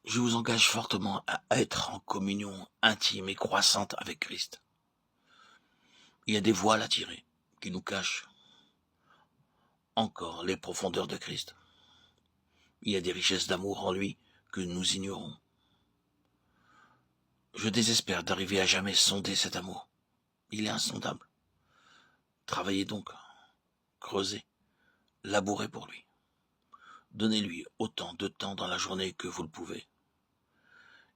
Je vous engage fortement à être en communion intime et croissante avec Christ. Il y a des voiles à tirer qui nous cachent encore les profondeurs de Christ. Il y a des richesses d'amour en lui que nous ignorons. Je désespère d'arriver à jamais sonder cet amour. Il est insondable. Travaillez donc, creusez, labourez pour lui. Donnez-lui autant de temps dans la journée que vous le pouvez.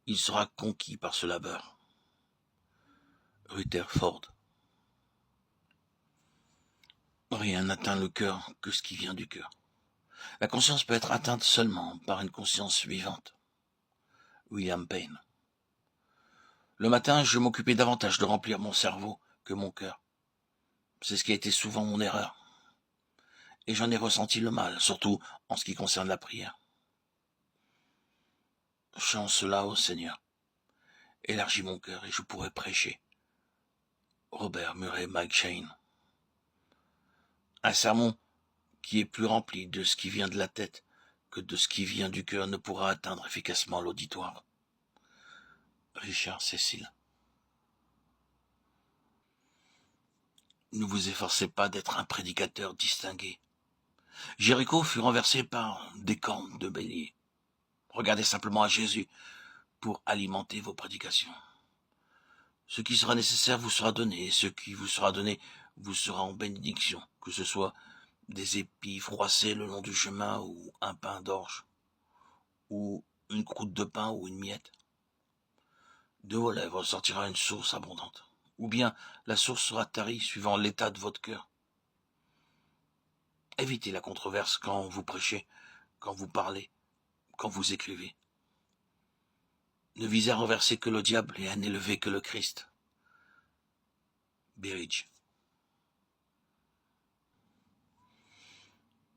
Il sera conquis par ce labeur. Rutherford. Rien n'atteint le cœur que ce qui vient du cœur. La conscience peut être atteinte seulement par une conscience vivante. William Payne. Le matin, je m'occupais davantage de remplir mon cerveau que mon cœur. C'est ce qui a été souvent mon erreur. Et j'en ai ressenti le mal, surtout en ce qui concerne la prière. Chante cela au Seigneur. Élargis mon cœur et je pourrai prêcher. Robert Murray McCheyne. Un sermon qui est plus rempli de ce qui vient de la tête que de ce qui vient du cœur ne pourra atteindre efficacement l'auditoire. Richard Cecil. Ne vous efforcez pas d'être un prédicateur distingué. Jéricho fut renversé par des cornes de bélier. Regardez simplement à Jésus pour alimenter vos prédications. Ce qui sera nécessaire vous sera donné, et ce qui vous sera donné vous sera en bénédiction, que ce soit des épis froissés le long du chemin, ou un pain d'orge, ou une croûte de pain ou une miette. De vos lèvres sortira une source abondante, ou bien la source sera tarie suivant l'état de votre cœur. Évitez la controverse quand vous prêchez, quand vous parlez, quand vous écrivez. Ne visez à renverser que le diable et à n'élever que le Christ. Berridge.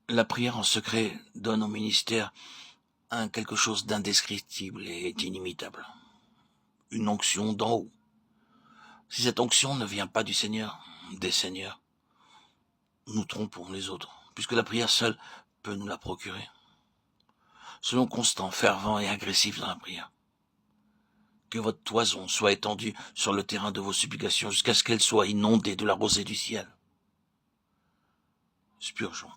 La prière en secret donne au ministère quelque chose d'indescriptible et d'inimitable. Une onction d'en haut. Si cette onction ne vient pas du Seigneur, des Seigneurs, nous trompons les autres, puisque la prière seule peut nous la procurer. Soyons constants, fervents et agressifs dans la prière. Que votre toison soit étendue sur le terrain de vos supplications jusqu'à ce qu'elle soit inondée de la rosée du ciel. Spurgeon.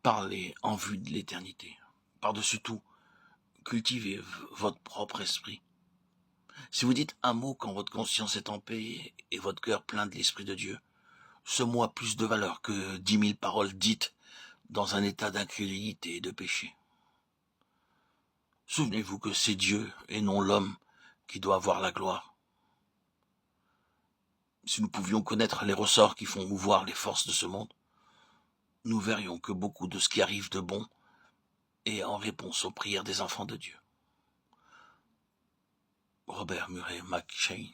Parlez en vue de l'éternité. Par-dessus tout, cultivez votre propre esprit. Si vous dites un mot quand votre conscience est en paix et votre cœur plein de l'Esprit de Dieu, ce mot a plus de valeur que 10 000 paroles dites dans un état d'incrédulité et de péché. Souvenez-vous que c'est Dieu et non l'homme qui doit avoir la gloire. Si nous pouvions connaître les ressorts qui font mouvoir les forces de ce monde, nous verrions que beaucoup de ce qui arrive de bon est en réponse aux prières des enfants de Dieu. Robert Murray McCheyne.